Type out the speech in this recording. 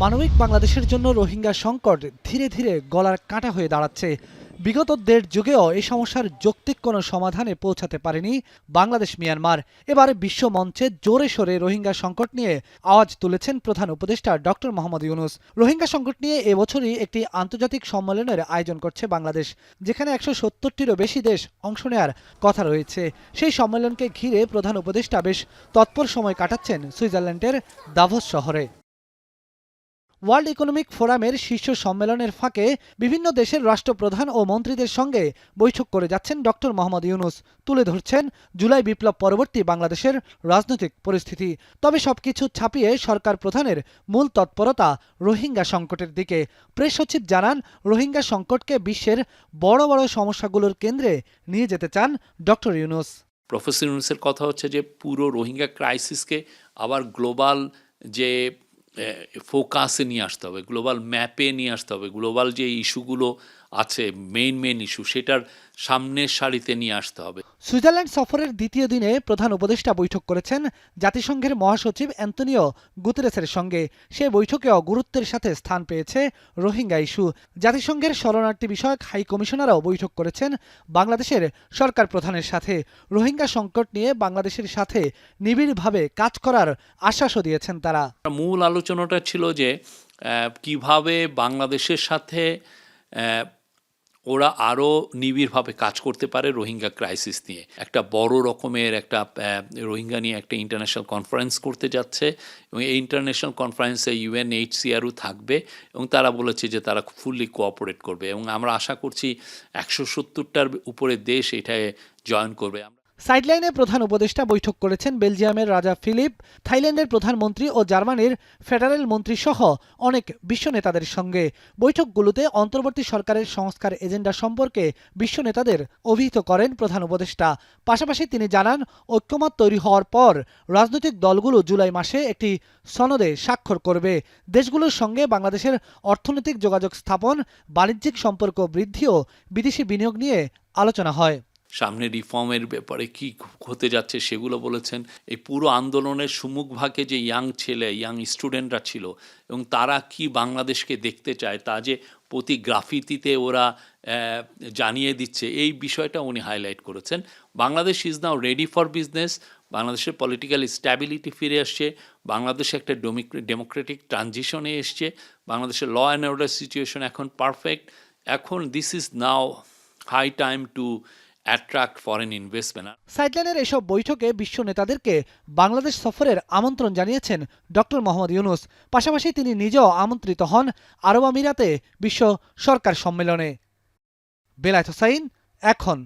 মানবিক বাংলাদেশের জন্য রোহিঙ্গা সংকট ধীরে ধীরে গলার কাঁটা হয়ে দাঁড়াচ্ছে। বিগত ১.৫ যুগেও এই সমস্যার যৌক্তিক কোনো সমাধানে পৌঁছাতে পারেনি বাংলাদেশ মিয়ানমার। এবার বিশ্ব মঞ্চে জোরে সোরে রোহিঙ্গা সংকট নিয়ে আওয়াজ তুলেছেন প্রধান উপদেষ্টা ডক্টর মোহাম্মদ ইউনূস। রোহিঙ্গা সংকট নিয়ে এবছরই একটি আন্তর্জাতিক সম্মেলনের আয়োজন করছে বাংলাদেশ, যেখানে ১৭০টিরও বেশি দেশ অংশ নেওয়ার কথা রয়েছে। সেই সম্মেলনকে ঘিরে প্রধান উপদেষ্টা বেশ তৎপর সময় কাটাচ্ছেন সুইজারল্যান্ডের দাভোস শহরে। ওয়ার্ল্ড ইকোনমিক ফোরামের শীর্ষ সম্মেলনের ফাঁকে বিভিন্ন দেশের রাষ্ট্রপ্রধান ও মন্ত্রীদের সঙ্গে বৈঠক করে যাচ্ছেন ডক্টর মোহাম্মদ ইউনূস। তুলে ধরছেন জুলাই বিপ্লব পরবর্তী বাংলাদেশের রাজনৈতিক পরিস্থিতি। তবে সবকিছু ছাপিয়ে সরকার প্রধানের মূল তৎপরতা রোহিঙ্গা সংকটের দিকে। প্রেস সচিব জানান, রোহিঙ্গা সংকটকে বিশ্বের বড় বড় সমস্যাগুলোর কেন্দ্রে নিয়ে যেতে চান ডক্টর ইউনূস। প্রফেসর ইউনূসের কথা হচ্ছে যে পুরো রোহিঙ্গা ক্রাইসিসকে আবার গ্লোবাল যে ফোকাসে নিয়ে আসতে হবে, গ্লোবাল ম্যাপে নিয়ে আসতে হবে, গ্লোবাল যে ইস্যুগুলো আছে মেইন ইস্যু সেটার সামনের সারিতে নিয়ে আসতে হবে। সুইজারল্যান্ড সফরের দ্বিতীয় দিনে প্রধান উপদেষ্টা বৈঠক করেছেন জাতিসংঘের মহাসচিব অ্যান্তনিও গুতেরেসের সঙ্গে। সে বৈঠকেও গুরুত্বের সাথে স্থান পেয়েছে রোহিঙ্গা ইস্যু। জাতিসংঘের শরণার্থী বিষয়ক হাই কমিশনারও বৈঠক করেছেন বাংলাদেশের সরকার প্রধানের সাথে। রোহিঙ্গা সংকট নিয়ে বাংলাদেশের সাথে নিবিড়ভাবে কাজ করার আশ্বাসও দিয়েছেন তারা। মূল আলোচনাটা ছিল যে কিভাবে বাংলাদেশের সাথে ওরা আরও নিবিড়ভাবে কাজ করতে পারে রোহিঙ্গা ক্রাইসিস নিয়ে। একটা বড় রকমের একটা রোহিঙ্গা নিয়ে একটা ইন্টারন্যাশনাল কনফারেন্স করতে যাচ্ছে এবং এই ইন্টারন্যাশনাল কনফারেন্সে UNHCRও থাকবে এবং তারা বলেছে যে তারা ফুললি কোঅপারেট করবে এবং আমরা আশা করছি ১৭০টার উপরে দেশ এটায় জয়েন করবে। সাইডলাইনে প্রধান উপদেষ্টা বৈঠক করেছেন বেলজিয়ামের রাজা ফিলিপ, থাইল্যান্ডের প্রধানমন্ত্রী ও জার্মানির ফেডারেল মন্ত্রী সহ অনেক বিশ্ব নেতাদের সঙ্গে। বৈঠকগুলোতে অন্তর্বর্তী সরকারের সংস্কার এজেন্ডা সম্পর্কে বিশ্ব নেতাদের অভিহিত করেন প্রধান উপদেষ্টা। পাশাপাশি তিনি জানান, ঐক্যমত তৈরি হওয়ার পর রাজনৈতিক দলগুলো জুলাই মাসে একটি সনদে স্বাক্ষর করবে। দেশগুলোর সঙ্গে বাংলাদেশের অর্থনৈতিক যোগাযোগ স্থাপন, বাণিজ্যিক সম্পর্ক বৃদ্ধি ও বিদেশি বিনিয়োগ নিয়ে আলোচনা হয়। সামনে রিফর্মের ব্যাপারে কি হতে যাচ্ছে সেগুলো বলেছেন। এই পুরো আন্দোলনের সম্মুখভাগে যে ইয়াং স্টুডেন্টরা ছিল এবং তারা কি বাংলাদেশকে দেখতে চায় তা যে প্রতি গ্রাফিতিতে ওরা জানিয়ে দিচ্ছে, এই বিষয়টা উনি হাইলাইট করেছেন। Bangladesh is now ready for business. বাংলাদেশের পলিটিক্যাল স্ট্যাবিলিটি ফিরে আসছে, বাংলাদেশে একটা ডেমোক্রেটিক ট্রানজিশনে এসছে, বাংলাদেশের ল অ্যান্ড অর্ডার সিচুয়েশন এখন পারফেক্ট। এখন this is now high time to attract foreign investment. সাইডলাইনের এসব বৈঠকে বিশ্ব নেতাদেরকে বাংলাদেশ সফরের আমন্ত্রণ জানিয়েছেন ডক্টর মোহাম্মদ ইউনূস। পাশাপাশি তিনি নিজেও আমন্ত্রিত হন আরব আমিরাতে বিশ্ব সরকার সম্মেলনে। বেলায়েত হোসাইন, এখন।